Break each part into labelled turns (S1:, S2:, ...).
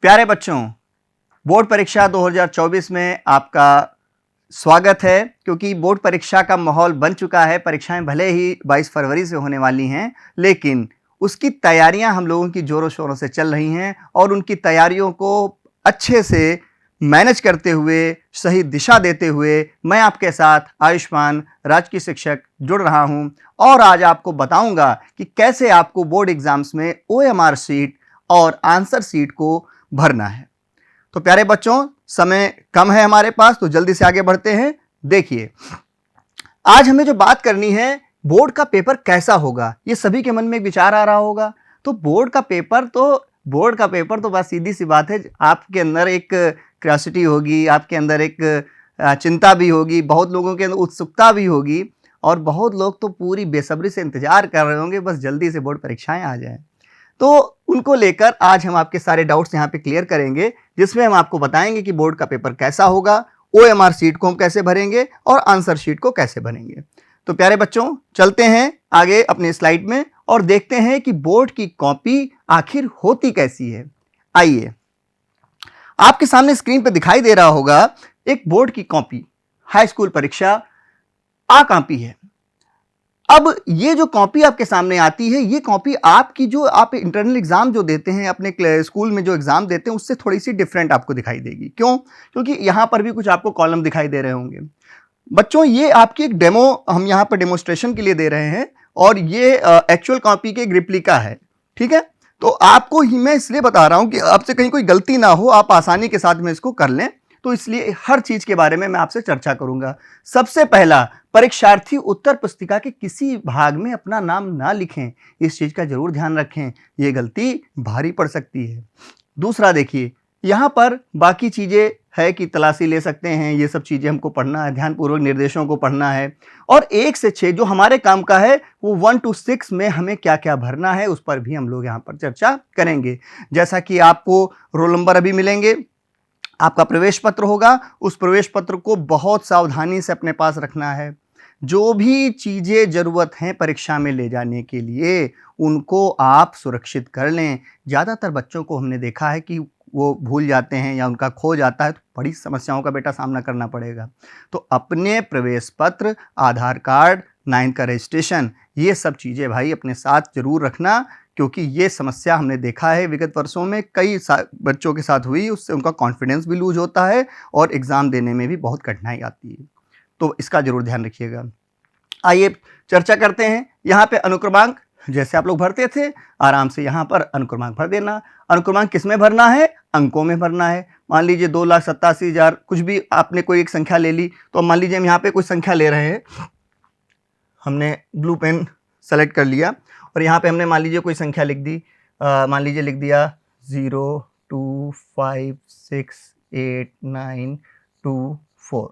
S1: प्यारे बच्चों, बोर्ड परीक्षा 2024 में आपका स्वागत है। क्योंकि बोर्ड परीक्षा का माहौल बन चुका है। परीक्षाएं भले ही 22 फरवरी से होने वाली हैं, लेकिन उसकी तैयारियां हम लोगों की जोरों शोरों से चल रही हैं और उनकी तैयारियों को अच्छे से मैनेज करते हुए, सही दिशा देते हुए मैं आपके साथ आयुष्मान राजकीय शिक्षक जुड़ रहा हूं और आज आपको बताऊंगा कि कैसे आपको बोर्ड एग्जाम्स में OMR शीट और आंसर शीट को भरना है। तो प्यारे बच्चों, समय कम है हमारे पास, तो जल्दी से आगे बढ़ते हैं। देखिए, आज हमें जो बात करनी है, बोर्ड का पेपर कैसा होगा, ये सभी के मन में एक विचार आ रहा होगा। तो बोर्ड का पेपर तो बस सीधी सी बात है, आपके अंदर एक क्यूरियोसिटी होगी, आपके अंदर एक चिंता भी होगी, बहुत लोगों के अंदर उत्सुकता भी होगी और बहुत लोग तो पूरी बेसब्री से इंतजार कर रहे होंगे बस जल्दी से बोर्ड परीक्षाएं आ जाएं। तो उनको लेकर आज हम आपके सारे डाउट्स यहाँ पे क्लियर करेंगे, जिसमें हम आपको बताएंगे कि बोर्ड का पेपर कैसा होगा, OMR शीट को हम कैसे भरेंगे और आंसर शीट को कैसे भरेंगे। तो प्यारे बच्चों, चलते हैं आगे अपने स्लाइड में और देखते हैं कि बोर्ड की कॉपी आखिर होती कैसी है। आइए, आपके सामने स्क्रीन पर दिखाई दे रहा होगा एक बोर्ड की कॉपी, हाई स्कूल परीक्षा आ कॉपी है। अब ये जो कॉपी आपके सामने आती है, ये कॉपी आपकी जो आप इंटरनल एग्जाम जो देते हैं अपने स्कूल में, जो एग्जाम देते हैं उससे थोड़ी सी डिफरेंट आपको दिखाई देगी। क्यों? क्योंकि यहां पर भी कुछ आपको कॉलम दिखाई दे रहे होंगे। बच्चों, ये आपकी एक डेमो हम यहां पर डेमोस्ट्रेशन के लिए दे रहे हैं और ये एक्चुअल कॉपी के रिप्लिका है। ठीक है, तो आपको ही मैं इसलिए बता रहा हूं कि आपसे कहीं कोई गलती ना हो, आप आसानी के साथ में इसको कर लें। तो इसलिए हर चीज के बारे में मैं आपसे चर्चा करूंगा। सबसे पहला, परीक्षार्थी उत्तर पुस्तिका के किसी भाग में अपना नाम ना लिखें, इस चीज का जरूर ध्यान रखें, यह गलती भारी पड़ सकती है। दूसरा, देखिए यहां पर बाकी चीजें है कि तलाशी ले सकते हैं, ये सब चीजें हमको पढ़ना है, ध्यानपूर्वक निर्देशों को पढ़ना है। और 1 से 6 जो हमारे काम का है, वो 1 to 6 में हमें क्या क्या भरना है उस पर भी हम लोग यहां पर चर्चा करेंगे। जैसा कि आपको रोल नंबर अभी मिलेंगे, आपका प्रवेश पत्र होगा, उस प्रवेश पत्र को बहुत सावधानी से अपने पास रखना है। जो भी चीज़ें ज़रूरत हैं परीक्षा में ले जाने के लिए, उनको आप सुरक्षित कर लें। ज़्यादातर बच्चों को हमने देखा है कि वो भूल जाते हैं या उनका खो जाता है, तो बड़ी समस्याओं का बेटा सामना करना पड़ेगा। तो अपने प्रवेश पत्र, आधार कार्ड, 9th का रजिस्ट्रेशन, ये सब चीज़ें भाई अपने साथ जरूर रखना, क्योंकि ये समस्या हमने देखा है विगत वर्षों में कई बच्चों के साथ हुई। उससे उनका कॉन्फिडेंस भी लूज होता है और एग्ज़ाम देने में भी बहुत कठिनाई आती है। तो इसका जरूर ध्यान रखिएगा। आइए चर्चा करते हैं। यहाँ पे अनुक्रमांक जैसे आप लोग भरते थे, आराम से यहाँ पर अनुक्रमांक भर देना। अनुक्रमांक किस में भरना है? अंकों में भरना है। मान लीजिए 2,87,000 कुछ भी आपने कोई एक संख्या ले ली, तो मान लीजिए हम यहाँ पे कोई संख्या ले रहे हैं, हमने ब्लू पेन सेलेक्ट कर लिया और यहाँ पे हमने मान लीजिए कोई संख्या लिख दी, मान लीजिए लिख दिया 0256892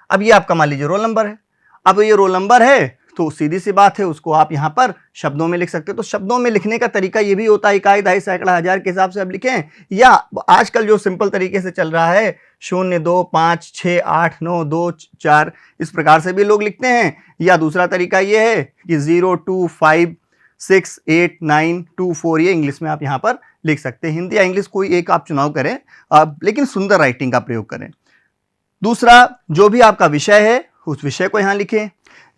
S1: अब ये आपका मान लीजिए रोल नंबर है। अब ये रोल नंबर है तो सीधी सी बात है, उसको आप यहाँ पर शब्दों में लिख सकते हो। तो शब्दों में लिखने का तरीका ये भी होता है, इकाई, दहाई, सैकड़ा, हजार के हिसाब से आप लिखें, या आजकल जो सिंपल तरीके से चल रहा है 0, 2, 5, 6, 8, 9, 2, 4 इस प्रकार से भी लोग लिखते हैं। या दूसरा तरीका ये है कि 0256892 ये इंग्लिश में आप यहाँ पर लिख सकते हैं। हिंदी या इंग्लिश कोई एक आप चुनाव करें, लेकिन सुंदर राइटिंग का प्रयोग करें। दूसरा, जो भी आपका विषय है उस विषय को यहाँ लिखें।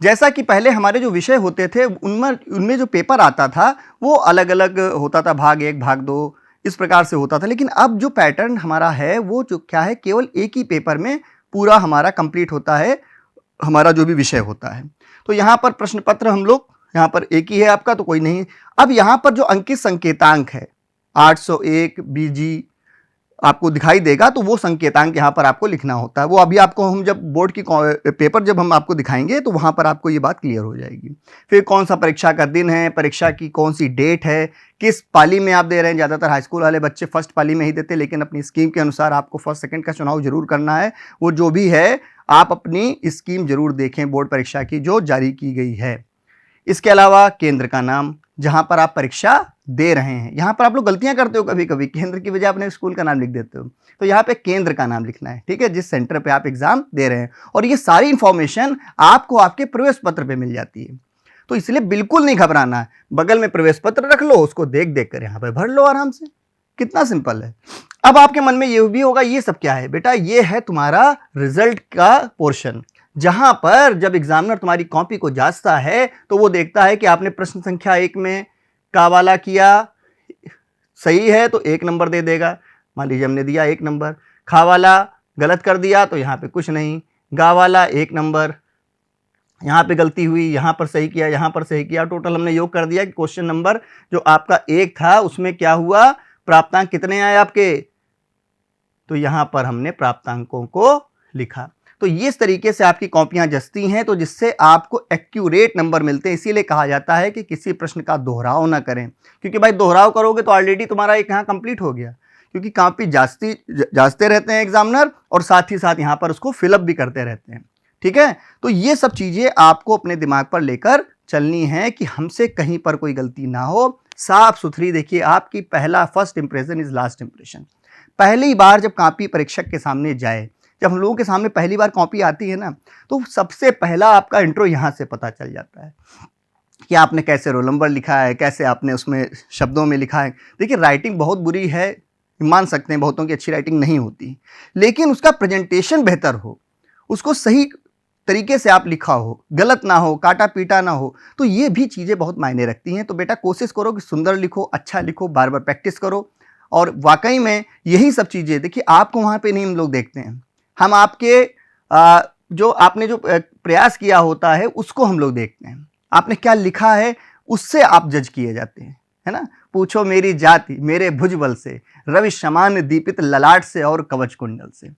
S1: जैसा कि पहले हमारे जो विषय होते थे उनमें जो पेपर आता था वो अलग अलग होता था, भाग 1, भाग 2 इस प्रकार से होता था। लेकिन अब जो पैटर्न हमारा है वो जो क्या है, केवल एक ही पेपर में पूरा हमारा कंप्लीट होता है, हमारा जो भी विषय होता है। तो यहाँ पर प्रश्न पत्र हम लोग यहाँ पर एक ही है आपका, तो कोई नहीं। अब यहाँ पर जो अंकित संकेतांक है 801 BG आपको दिखाई देगा, तो वो संकेतांक यहाँ पर आपको लिखना होता है। वो अभी आपको हम जब बोर्ड की पेपर जब हम आपको दिखाएंगे तो वहाँ पर आपको ये बात क्लियर हो जाएगी। फिर कौन सा परीक्षा का दिन है, परीक्षा की कौन सी डेट है, किस पाली में आप दे रहे हैं। ज़्यादातर हाई स्कूल वाले बच्चे फर्स्ट पाली में ही देते, लेकिन अपनी स्कीम के अनुसार आपको फर्स्ट सेकंड का चुनाव जरूर करना है। वो जो भी है आप अपनी स्कीम जरूर देखें बोर्ड परीक्षा की जो जारी की गई है। इसके अलावा केंद्र का नाम, जहां पर आप परीक्षा दे रहे हैं। यहां पर आप लोग गलतियां करते हो कभी कभी, केंद्र की बजाय अपने स्कूल का नाम लिख देते हो, तो यहां पे केंद्र का नाम लिखना है, ठीक है, जिस सेंटर पे आप एग्जाम दे रहे हैं। और ये सारी इंफॉर्मेशन आपको आपके प्रवेश पत्र पे मिल जाती है। तो इसलिए बिल्कुल नहीं घबराना है, बगल में प्रवेश पत्र रख लो, उसको देख देख कर यहाँ पे भर लो आराम से। कितना सिंपल है। अब आपके मन में ये भी होगा ये सब क्या है बेटा, ये है तुम्हारा रिजल्ट का पोर्शन, जहां पर जब एग्जामिनर तुम्हारी कॉपी को जांचता है तो वो देखता है कि आपने प्रश्न संख्या 1 में का वाला किया सही है तो 1 नंबर दे देगा, मान लीजिए हमने दिया 1 नंबर, खा वाला गलत कर दिया तो यहाँ पे कुछ नहीं, गा वाला 1 नंबर, यहाँ पे गलती हुई, यहाँ पर सही किया, यहाँ पर सही किया, टोटल हमने योग कर दिया कि क्वेश्चन नंबर जो आपका 1 था उसमें क्या हुआ, प्राप्तांक कितने आए आपके, तो यहाँ पर हमने प्राप्तांकों को लिखा। तो इस तरीके से आपकी कॉपियां जचती हैं तो जिससे आपको एक्यूरेट नंबर मिलते हैं। इसीलिए कहा जाता है कि किसी प्रश्न का दोहराव ना करें, क्योंकि भाई दोहराव करोगे तो ऑलरेडी तुम्हारा एक यहाँ कंप्लीट हो गया, क्योंकि कॉपी जांचते रहते हैं एग्जामिनर और साथ ही साथ यहाँ पर उसको फिलअप भी करते रहते हैं। ठीक है, तो ये सब चीजें आपको अपने दिमाग पर लेकर चलनी है कि हमसे कहीं पर कोई गलती ना हो, साफ सुथरी। देखिए आपकी पहला first impression is last impression. पहली बार जब कॉपी परीक्षक के सामने जाए, जब हम लोगों के सामने पहली बार कॉपी आती है ना, तो सबसे पहला आपका इंट्रो यहाँ से पता चल जाता है कि आपने कैसे रोल नंबर लिखा है, कैसे आपने उसमें शब्दों में लिखा है। देखिए राइटिंग बहुत बुरी है, मान सकते हैं बहुतों की अच्छी राइटिंग नहीं होती, लेकिन उसका प्रेजेंटेशन बेहतर हो, उसको सही तरीके से आप लिखा हो, गलत ना हो, काटा पीटा ना हो, तो ये भी चीज़ें बहुत मायने रखती हैं। तो बेटा कोशिश करो कि सुंदर लिखो, अच्छा लिखो, बार बार प्रैक्टिस करो। और वाकई में यही सब चीज़ें, देखिए आपको वहाँ पे नहीं हम लोग देखते हैं, हम आपके जो आपने जो प्रयास किया होता है उसको हम लोग देखते हैं। आपने क्या लिखा है उससे आप जज किए जाते हैं, है ना। पूछो मेरी जाति मेरे भुजबल से, रवि समान दीपित ललाट से और कवच कुंडल से।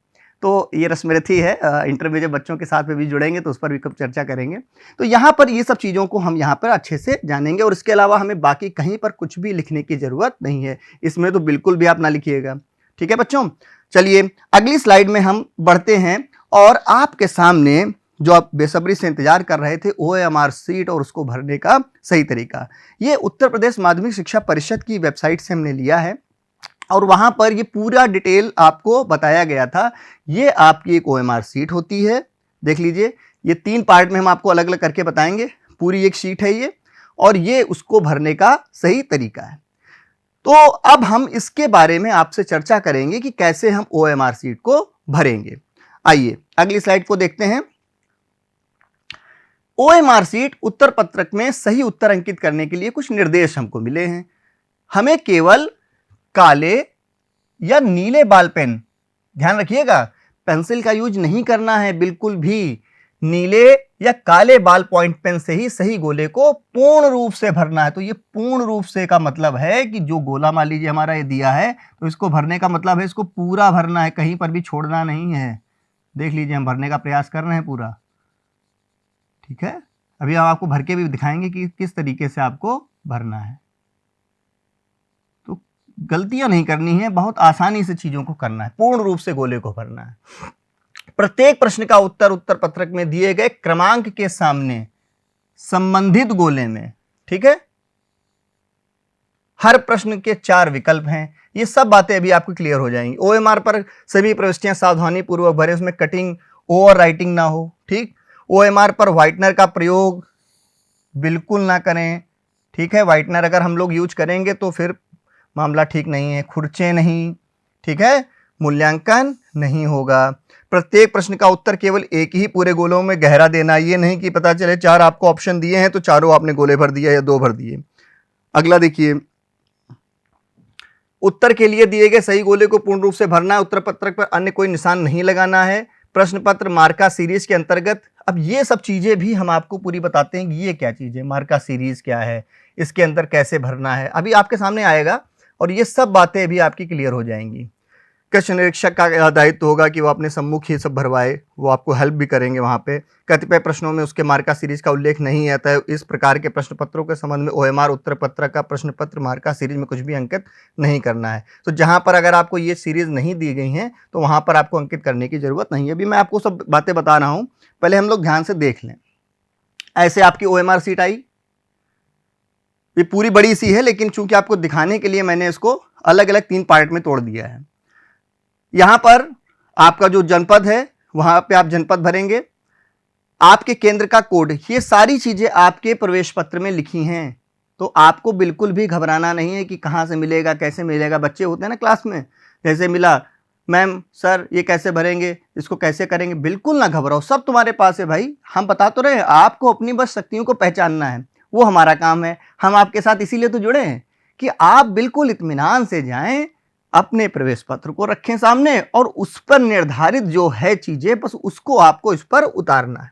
S1: तो ये रस्मरथी है, इंटरमीडिएट बच्चों के साथ में भी जुड़ेंगे तो उस पर भी कब चर्चा करेंगे। तो यहाँ पर ये सब चीज़ों को हम यहाँ पर अच्छे से जानेंगे और इसके अलावा हमें बाकी कहीं पर कुछ भी लिखने की ज़रूरत नहीं है, इसमें तो बिल्कुल भी आप ना लिखिएगा। ठीक है बच्चों, चलिए अगली स्लाइड में हम बढ़ते हैं और आपके सामने जो आप बेसब्री से इंतजार कर रहे थे OMR सीट और उसको भरने का सही तरीका, ये उत्तर प्रदेश माध्यमिक शिक्षा परिषद की वेबसाइट से हमने लिया है और वहां पर ये पूरा डिटेल आपको बताया गया था। ये आपकी एक OMR सीट होती है, देख लीजिए, ये 3 पार्ट में हम आपको अलग अलग करके बताएंगे। पूरी एक शीट है ये, और ये उसको भरने का सही तरीका है। तो अब हम इसके बारे में आपसे चर्चा करेंगे कि कैसे हम OMR सीट को भरेंगे। आइए अगली स्लाइड को देखते हैं। OMR सीट उत्तर पत्रक में सही उत्तर अंकित करने के लिए कुछ निर्देश हमको मिले हैं। हमें केवल काले या नीले बॉल पेन, ध्यान रखिएगा, पेंसिल का यूज नहीं करना है बिल्कुल भी, नीले या काले बॉल पॉइंट पेन से ही सही गोले को पूर्ण रूप से भरना है। तो ये पूर्ण रूप से का मतलब है कि जो गोला मान लीजिए हमारा ये दिया है तो इसको भरने का मतलब है इसको पूरा भरना है, कहीं पर भी छोड़ना नहीं है। देख लीजिए हम भरने का प्रयास कर रहे हैं पूरा, ठीक है। अभी हम आपको भर के भी दिखाएंगे कि किस तरीके से आपको भरना है। तो गलतियां नहीं करनी है, बहुत आसानी से चीजों को करना है, पूर्ण रूप से गोले को भरना है। प्रत्येक प्रश्न का उत्तर उत्तर पत्रक में दिए गए क्रमांक के सामने संबंधित गोले में, ठीक है। हर प्रश्न के 4 विकल्प हैं। ये सब बातें अभी आपको क्लियर हो जाएंगी। OMR पर सभी प्रविष्टियां सावधानी पूर्वक भरें, उसमें कटिंग ओवर राइटिंग ना हो, ठीक। OMR पर व्हाइटनर का प्रयोग बिल्कुल ना करें, ठीक है। व्हाइटनर अगर हम लोग यूज करेंगे तो फिर मामला ठीक नहीं है। खुरचे नहीं, ठीक है, मूल्यांकन नहीं होगा। प्रत्येक प्रश्न का उत्तर केवल एक ही पूरे गोलों में गहरा देना, ये नहीं कि पता चले 4 आपको ऑप्शन दिए हैं तो चारों आपने गोले भर दिए या 2 भर दिए। अगला देखिए, उत्तर के लिए दिए गए सही गोले को पूर्ण रूप से भरना है। उत्तर पत्रक पर अन्य कोई निशान नहीं लगाना है। प्रश्न पत्र मार्का सीरीज के अंतर्गत, अब ये सब चीजें भी हम आपको पूरी बताते हैं कि ये क्या चीज है, मार्का सीरीज क्या है, इसके अंदर कैसे भरना है, अभी आपके सामने आएगा और ये सब बातें भी आपकी क्लियर हो जाएंगी। कृषि निरीक्षक का दायित्व होगा कि वो अपने सम्मुख ही सब भरवाए, वो आपको हेल्प भी करेंगे वहाँ पे। कतिपय प्रश्नों में उसके मार्का सीरीज का उल्लेख नहीं आता है। इस प्रकार के प्रश्न पत्रों के संबंध में OMR उत्तर पत्रक का प्रश्न पत्र मार्का सीरीज में कुछ भी अंकित नहीं करना है। तो जहाँ पर अगर आपको ये सीरीज नहीं दी गई हैं तो वहाँ पर आपको अंकित करने की जरूरत नहीं है। अभी मैं आपको सब बातें बता रहा हूँ, पहले हम लोग ध्यान से देख लें। ऐसे आपकी OMR सीट आई, ये पूरी बड़ी सी है, लेकिन चूंकि आपको दिखाने के लिए मैंने इसको अलग अलग 3 पार्ट में तोड़ दिया है। यहां पर आपका जो जनपद है वहां पे आप जनपद भरेंगे, आपके केंद्र का कोड, ये सारी चीजें आपके प्रवेश पत्र में लिखी हैं। तो आपको बिल्कुल भी घबराना नहीं है कि कहाँ से मिलेगा, कैसे मिलेगा। बच्चे होते हैं ना क्लास में, जैसे मिला, मैम सर ये कैसे भरेंगे, इसको कैसे करेंगे, बिल्कुल ना घबराओ, सब तुम्हारे पास है भाई। हम बता तो रहे हैं, आपको अपनी बस शक्तियों को पहचानना है, वो हमारा काम है। हम आपके साथ इसीलिए तो जुड़े हैं कि आप बिल्कुल इत्मीनान से जाएं, अपने प्रवेश पत्र को रखें सामने और उस पर निर्धारित जो है चीजें, बस उसको आपको इस पर उतारना है।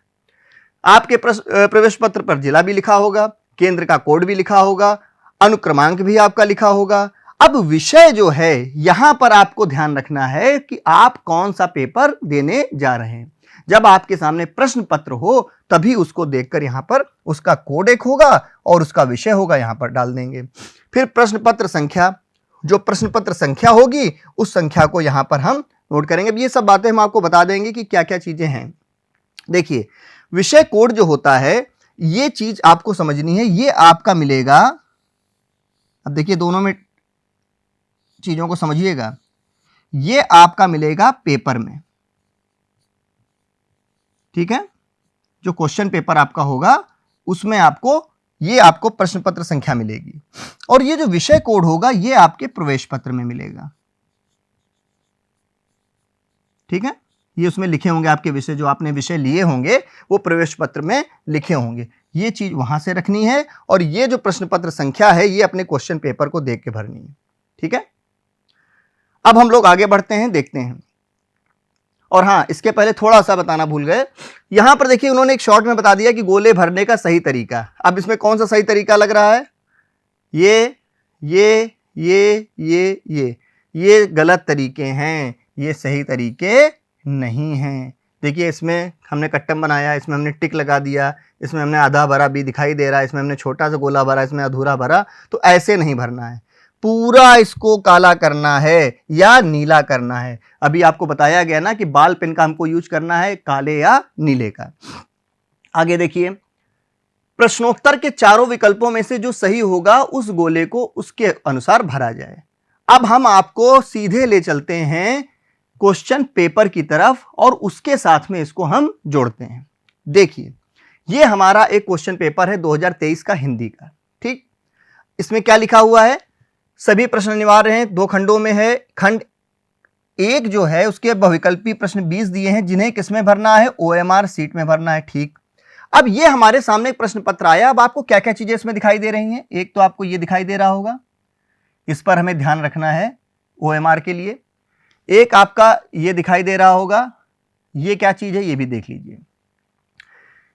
S1: आपके प्रवेश पत्र पर जिला भी लिखा होगा, केंद्र का कोड भी लिखा होगा, अनुक्रमांक भी आपका लिखा होगा। अब विषय जो है यहां पर आपको ध्यान रखना है कि आप कौन सा पेपर देने जा रहे हैं। जब आपके सामने प्रश्न पत्र हो तभी उसको देखकर यहां पर उसका कोड एक होगा और उसका विषय होगा, यहां पर डाल देंगे। फिर प्रश्न पत्र संख्या, जो प्रश्न पत्र संख्या होगी उस संख्या को यहां पर हम नोट करेंगे। अब ये सब बातें हम आपको बता देंगे कि क्या क्या चीजें हैं। देखिए, विषय कोड जो होता है, ये चीज आपको समझनी है, ये आपका मिलेगा। अब देखिए, दोनों में चीजों को समझिएगा। ये आपका मिलेगा पेपर में, ठीक है, जो क्वेश्चन पेपर आपका होगा उसमें आपको ये आपको प्रश्न पत्र संख्या मिलेगी, और ये जो विषय कोड होगा ये आपके प्रवेश पत्र में मिलेगा, ठीक है। ये उसमें लिखे होंगे आपके विषय, जो आपने विषय लिए होंगे वो प्रवेश पत्र में लिखे होंगे। ये चीज वहां से रखनी है, और ये जो प्रश्न पत्र संख्या है ये अपने क्वेश्चन पेपर को देख के भरनी है, ठीक है। अब हम लोग आगे बढ़ते हैं, देखते हैं। और हाँ, इसके पहले थोड़ा सा बताना भूल गए, यहां पर देखिए उन्होंने एक शॉर्ट में बता दिया कि गोले भरने का सही तरीका। अब इसमें कौन सा सही तरीका लग रहा है? ये गलत तरीके हैं, ये सही तरीके नहीं हैं। देखिए, इसमें हमने कट्टम बनाया, इसमें हमने टिक लगा दिया, इसमें हमने आधा भरा भी दिखाई दे रहा है, इसमें हमने छोटा सा गोला भरा, इसमें अधूरा भरा। तो ऐसे नहीं भरना है, पूरा इसको काला करना है या नीला करना है। अभी आपको बताया गया ना कि बाल पेन का हमको यूज करना है, काले या नीले का। आगे देखिए, प्रश्नोत्तर के चारों विकल्पों में से जो सही होगा उस गोले को उसके अनुसार भरा जाए। अब हम आपको सीधे ले चलते हैं क्वेश्चन पेपर की तरफ, और उसके साथ में इसको हम जोड़ते हैं। देखिए, ये हमारा एक क्वेश्चन पेपर है 2023 का हिंदी का, ठीक। इसमें क्या लिखा हुआ है? सभी प्रश्न अनिवार्य हैं, 2 खंडों में है। खंड 1 जो है उसके बहुविकल्पी प्रश्न 20 दिए हैं, जिन्हें किसमें भरना है? OMR सीट में भरना है, ठीक। अब ये हमारे सामने एक प्रश्न पत्र आया। अब आपको क्या क्या चीजें इसमें दिखाई दे रही हैं? एक तो आपको ये दिखाई दे रहा होगा, इस पर हमें ध्यान रखना है OMR के लिए। एक आपका ये दिखाई दे रहा होगा, ये क्या चीज है ये भी देख लीजिए।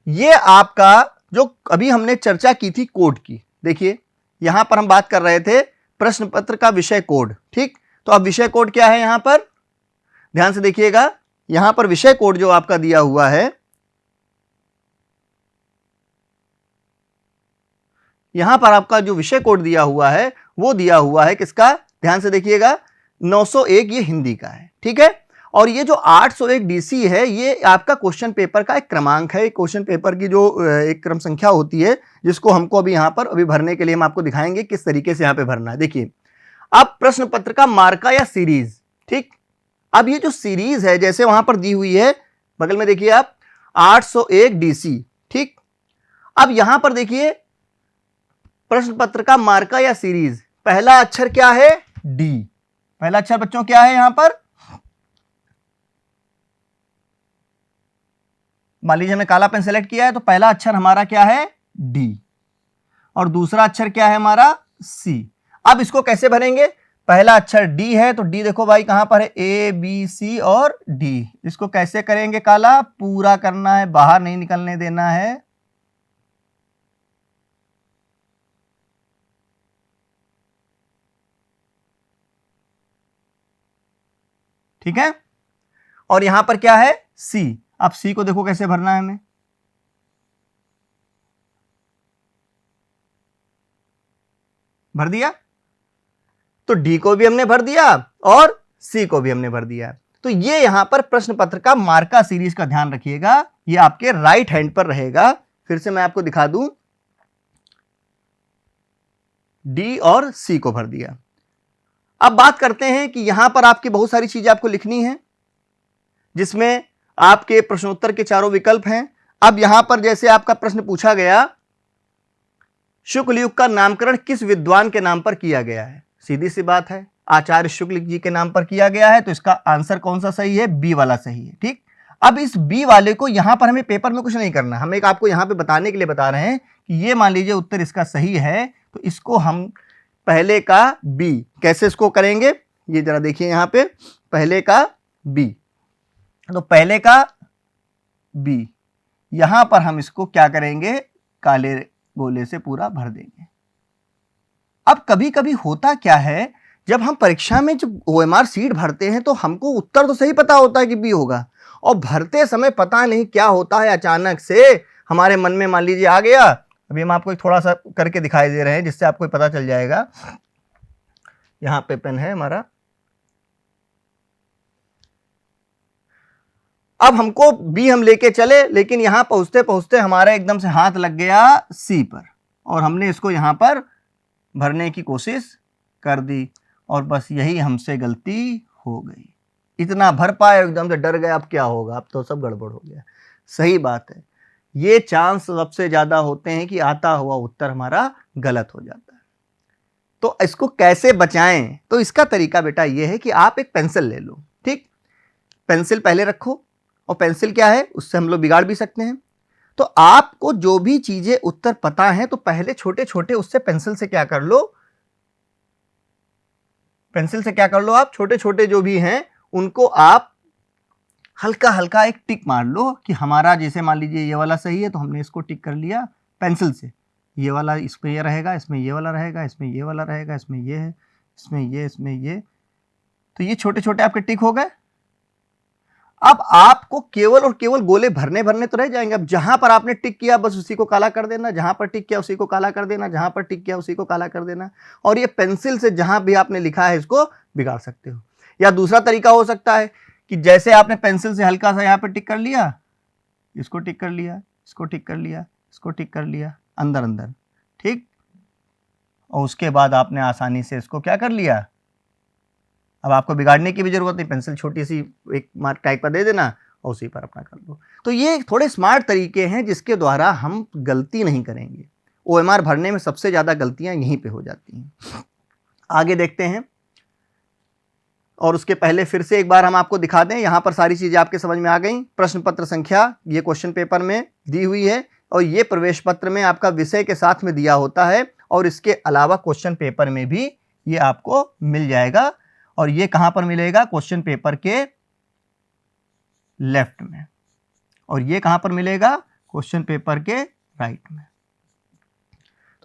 S1: ये आपका जो अभी हमने चर्चा की थी कोड की, देखिए यहां पर हम बात कर रहे थे प्रश्न पत्र का विषय कोड, ठीक। तो अब विषय कोड क्या है? यहां पर ध्यान से देखिएगा, यहां पर विषय कोड जो आपका दिया हुआ है, यहां पर आपका जो विषय कोड दिया हुआ है वो दिया हुआ है किसका? ध्यान से देखिएगा, 901 ये हिंदी का है, ठीक है। और ये जो 801 डीसी है ये आपका क्वेश्चन पेपर का एक क्रमांक है, क्वेश्चन पेपर की जो एक क्रम संख्या होती है, जिसको हमको अभी यहां पर अभी भरने के लिए हम आपको दिखाएंगे किस तरीके से यहां पे भरना है। देखिए, अब प्रश्न पत्र का मार्का या सीरीज, ठीक। अब ये जो सीरीज है जैसे वहां पर दी हुई है बगल में, देखिए आप 801 डीसी, ठीक। अब यहां पर देखिए प्रश्न पत्र का मार्का या सीरीज, पहला अक्षर क्या है? डी। पहला अक्षर बच्चों क्या है यहां पर? मान लीजिए हमने काला पेन सेलेक्ट किया है, तो पहला अक्षर हमारा क्या है? डी। और दूसरा अक्षर क्या है हमारा? सी। अब इसको कैसे भरेंगे? पहला अक्षर डी है तो डी देखो भाई कहां पर है? ए बी सी और डी। इसको कैसे करेंगे? काला पूरा करना है, बाहर नहीं निकलने देना है। ठीक है। और यहां पर क्या है? सी। अब सी को देखो कैसे भरना है हमें। भर दिया, तो डी को भी हमने भर दिया और सी को भी हमने भर दिया। तो ये यहां पर प्रश्न पत्र का मार्का सीरीज का ध्यान रखिएगा, ये आपके राइट हैंड पर रहेगा। फिर से मैं आपको दिखा दूं, डी और सी को भर दिया। अब बात करते हैं कि यहां पर आपकी बहुत सारी चीजें आपको लिखनी है, जिसमें आपके प्रश्नोत्तर के चारों विकल्प हैं। अब यहां पर जैसे आपका प्रश्न पूछा गया, शुक्ल युग का नामकरण किस विद्वान के नाम पर किया गया है? सीधी सी बात है, आचार्य शुक्ल जी के नाम पर किया गया है, तो इसका आंसर कौन सा सही है? बी वाला सही है। ठीक, अब इस बी वाले को यहां पर हमें पेपर में कुछ नहीं करना, हम एक आपको यहां पे बताने के लिए बता रहे हैं कि ये मान लीजिए उत्तर इसका सही है, तो इसको हम पहले का बी कैसे इसको करेंगे, ये जरा देखिए यहां पे, पहले का बी, तो पहले का बी यहां पर हम इसको क्या करेंगे, काले गोले से पूरा भर देंगे। अब कभी कभी होता क्या है, जब हम परीक्षा में जब OMR सीट भरते हैं तो हमको उत्तर तो सही पता होता है कि बी होगा, और भरते समय पता नहीं क्या होता है, अचानक से हमारे मन में मान लीजिए आ गया। अभी हम आपको थोड़ा सा करके दिखाई दे रहे हैं जिससे आपको पता चल जाएगा। यहां पे पेन है हमारा। अब हमको बी हम लेके चले, लेकिन यहां पहुंचते पहुंचते हमारा एकदम से हाथ लग गया सी पर, और हमने इसको यहां पर भरने की कोशिश कर दी, और बस यही हमसे गलती हो गई। इतना भर पाए, एकदम से डर गए, अब क्या होगा, अब तो सब गड़बड़ हो गया। सही बात है, ये चांस सबसे ज्यादा होते हैं कि आता हुआ उत्तर हमारा गलत हो जाता है। तो इसको कैसे बचाएं? तो इसका तरीका बेटा ये है कि आप एक पेंसिल ले लो। ठीक, पेंसिल पहले रखो, और पेंसिल क्या है, उससे हम लोग बिगाड़ भी सकते हैं। तो आपको जो भी चीजें उत्तर पता है, तो पहले छोटे छोटे उससे पेंसिल से क्या कर लो, पेंसिल से क्या कर लो, आप छोटे छोटे जो भी हैं उनको आप हल्का हल्का एक टिक मार लो कि हमारा, जैसे मान लीजिए ये वाला सही है तो हमने इसको टिक कर लिया पेंसिल से, ये वाला इसमें ये रहेगा, इसमें ये वाला रहेगा, इसमें ये वाला रहेगा, इसमें ये है, इसमें ये, तो ये छोटे छोटे आपके टिक हो गए। अब आपको केवल और केवल गोले भरने भरने तो रह जाएंगे। अब जहां पर आपने टिक किया बस उसी को काला कर देना, जहां पर टिक किया उसी को काला कर देना, जहां पर टिक किया उसी को काला कर देना, और ये पेंसिल से जहां भी आपने लिखा है इसको बिगाड़ सकते हो। या दूसरा तरीका हो सकता है कि जैसे आपने पेंसिल से हल्का सा यहाँ पे टिक कर लिया, इसको टिक कर लिया, इसको टिक कर लिया, इसको टिक कर लिया, अंदर अंदर, ठीक, और उसके बाद आपने आसानी से इसको क्या कर लिया, अब आपको बिगाड़ने की भी जरूरत नहीं, पेंसिल छोटी सी एक मार्क टाइप का दे देना और उसी पर अपना कर दो। तो ये थोड़े स्मार्ट तरीके हैं जिसके द्वारा हम गलती नहीं करेंगे। OMR भरने में सबसे ज्यादा गलतियां यहीं पे हो जाती हैं। आगे देखते हैं, और उसके पहले फिर से एक बार हम आपको दिखा दें, यहां पर सारी चीजें आपके समझ में आ गई। प्रश्न पत्र संख्या ये क्वेश्चन पेपर में दी हुई है, और ये प्रवेश पत्र में आपका विषय के साथ में दिया होता है, और इसके अलावा क्वेश्चन पेपर में भी ये आपको मिल जाएगा। और ये कहां पर मिलेगा, क्वेश्चन पेपर के लेफ्ट में, और ये कहां पर मिलेगा, क्वेश्चन पेपर के राइट में।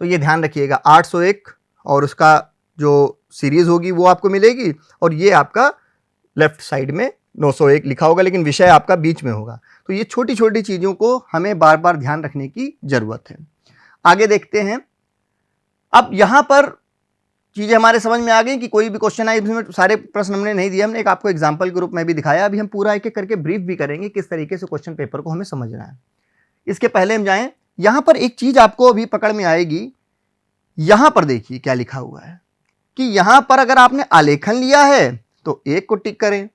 S1: तो ये ध्यान रखिएगा, 801 और उसका जो सीरीज होगी वो आपको मिलेगी, और ये आपका लेफ्ट साइड में 901 लिखा होगा, लेकिन विषय आपका बीच में होगा। तो ये छोटी छोटी चीजों को हमें बार बार ध्यान रखने की जरूरत है। आगे देखते हैं। अब यहां पर चीजें हमारे समझ में आ गई कि कोई भी क्वेश्चन आए, इसमें सारे प्रश्न हमने नहीं दिए, हमने एक आपको एग्जाम्पल के रूप में भी दिखाया। अभी हम पूरा एक एक करके ब्रीफ भी करेंगे किस तरीके से क्वेश्चन पेपर को हमें समझना है। इसके पहले हम जाएं, यहां पर एक चीज आपको अभी पकड़ में आएगी। यहां पर देखिए क्या लिखा हुआ है कि यहां पर अगर आपने आलेखन लिया है तो एक को टिक करें,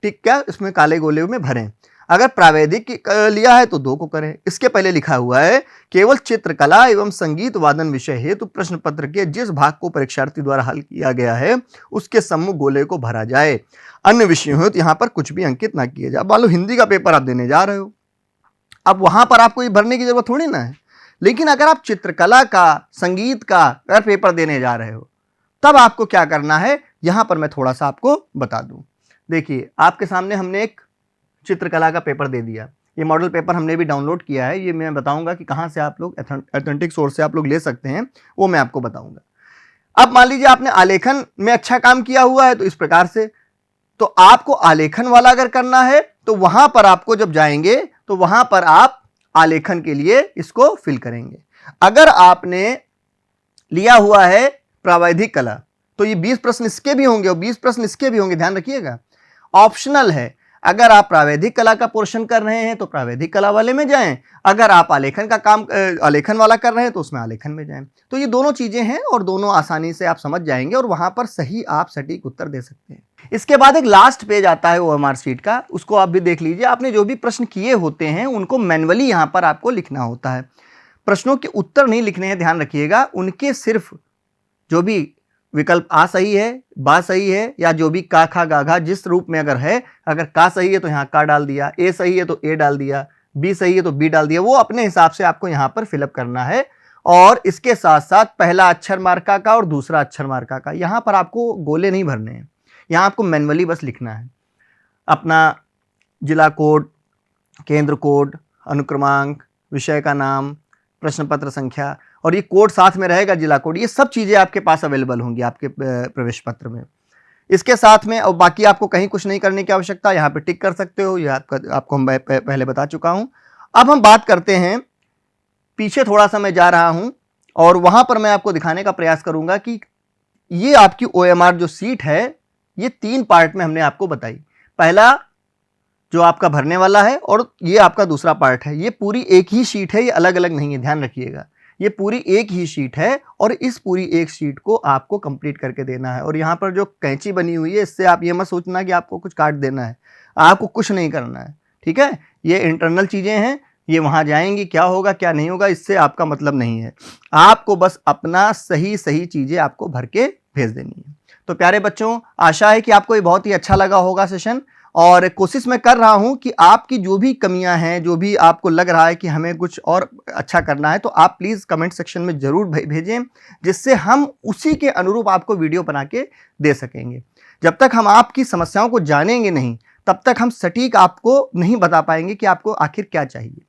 S1: टिक क्या, इसमें काले गोले में भरें। अगर प्रावैधिक लिया है तो 2 को करें। इसके पहले लिखा हुआ है केवल चित्रकला एवं संगीत वादन विषय हेतु प्रश्न पत्र के जिस भाग को परीक्षार्थी द्वारा हल किया गया है उसके सम्मुख गोले को भरा जाए, अन्य विषयों हेतु यहाँ पर कुछ भी अंकित ना किया जाए। मान लो हिंदी का पेपर आप देने जा रहे हो, अब वहां पर आपको ये भरने की जरूरत थोड़ी ना है, लेकिन अगर आप चित्रकला का, संगीत का अगर पेपर देने जा रहे हो तब आपको क्या करना है, यहां पर मैं थोड़ा सा आपको बता दूं। देखिए आपके सामने हमने एक चित्रकला का पेपर दे दिया, ये मॉडल पेपर हमने भी डाउनलोड किया है, ये मैं बताऊंगा कि कहां से आप लोग ऑथेंटिक सोर्स से आप लोग ले सकते हैं, वो मैं आपको बताऊंगा। अब मान लीजिए आपने आलेखन में अच्छा काम किया हुआ है तो इस प्रकार से, तो आपको आलेखन वाला अगर करना है तो वहां पर आपको जब जाएंगे तो वहां पर आप आलेखन के लिए इसको फिल करेंगे। अगर आपने लिया हुआ है प्रावैधिक कला तो ये 20 प्रश्न इसके भी होंगे और 20 प्रश्न इसके भी होंगे, ध्यान रखिएगा। ऑप्शनल है, अगर आप प्रावैधिक कला का पोर्शन कर रहे हैं तो प्रावैधिक कला वाले में जाएं, अगर आप आलेखन का काम आलेखन वाला कर रहे हैं तो उसमें आलेखन में जाएं। तो ये दोनों चीजें हैं और दोनों आसानी से आप समझ जाएंगे और वहां पर सही आप सटीक उत्तर दे सकते हैं। इसके बाद एक लास्ट पेज आता है OMR शीट का, उसको आप भी देख लीजिए। आपने जो भी प्रश्न किए होते हैं उनको मैन्युअली यहां पर आपको लिखना होता है। प्रश्नों के उत्तर नहीं लिखने हैं, ध्यान रखिएगा। उनके सिर्फ जो भी विकल्प आ सही है, बा सही है, या जो भी का खा गा घा जिस रूप में अगर है, अगर का सही है तो यहाँ का डाल दिया, ए सही है तो ए डाल दिया, बी सही है तो बी डाल दिया, वो अपने हिसाब से आपको यहाँ पर फिलअप करना है। और इसके साथ साथ पहला अक्षर मार्का का और दूसरा अक्षर मार्का का, यहाँ पर आपको गोले नहीं भरने हैं, यहाँ आपको मैनुअली बस लिखना है अपना जिला कोड, केंद्र कोड, अनुक्रमांक, विषय का नाम, प्रश्न पत्र संख्या, और ये कोड साथ में रहेगा, जिला कोड। ये सब चीज़ें आपके पास अवेलेबल होंगी आपके प्रवेश पत्र में। इसके साथ में और बाकी आपको कहीं कुछ नहीं करने की आवश्यकता, यहाँ पे टिक कर सकते हो, ये आपको हम पहले बता चुका हूँ। अब हम बात करते हैं, पीछे थोड़ा सा मैं जा रहा हूँ और वहाँ पर मैं आपको दिखाने का प्रयास करूँगा कि ये आपकी OMR जो सीट है, ये 3 पार्ट में हमने आपको बताई। पहला जो आपका भरने वाला है और ये आपका दूसरा पार्ट है। ये पूरी एक ही शीट है, ये अलग अलग नहीं है, ध्यान रखिएगा। ये पूरी एक ही शीट है और इस पूरी एक शीट को आपको कंप्लीट करके देना है। और यहाँ पर जो कैंची बनी हुई है, इससे आप ये मत सोचना कि आपको कुछ काट देना है, आपको कुछ नहीं करना है, ठीक है। ये इंटरनल चीज़ें हैं, ये वहाँ जाएंगी, क्या होगा क्या नहीं होगा इससे आपका मतलब नहीं है। आपको बस अपना सही सही चीज़ें आपको भर के भेज देनी है। तो प्यारे बच्चों, आशा है कि आपको ये बहुत ही अच्छा लगा होगा सेशन, और कोशिश मैं कर रहा हूं कि आपकी जो भी कमियां हैं, जो भी आपको लग रहा है कि हमें कुछ और अच्छा करना है, तो आप प्लीज़ कमेंट सेक्शन में ज़रूर भेजें, जिससे हम उसी के अनुरूप आपको वीडियो बना के दे सकेंगे। जब तक हम आपकी समस्याओं को जानेंगे नहीं, तब तक हम सटीक आपको नहीं बता पाएंगे कि आपको आखिर क्या चाहिए।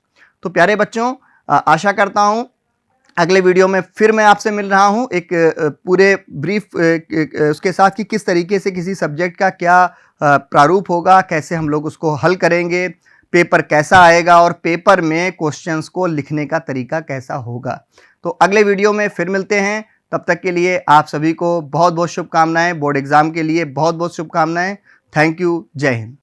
S1: तो प्यारे बच्चों, आशा करता हूं अगले वीडियो में फिर मैं आपसे मिल रहा हूं एक पूरे ब्रीफ उसके साथ कि किस तरीके से किसी सब्जेक्ट का क्या प्रारूप होगा, कैसे हम लोग उसको हल करेंगे, पेपर कैसा आएगा और पेपर में क्वेश्चंस को लिखने का तरीका कैसा होगा। तो अगले वीडियो में फिर मिलते हैं। तब तक के लिए आप सभी को बहुत बहुत शुभकामनाएं, बोर्ड एग्जाम के लिए बहुत बहुत शुभकामनाएं। थैंक यू, जय हिंद।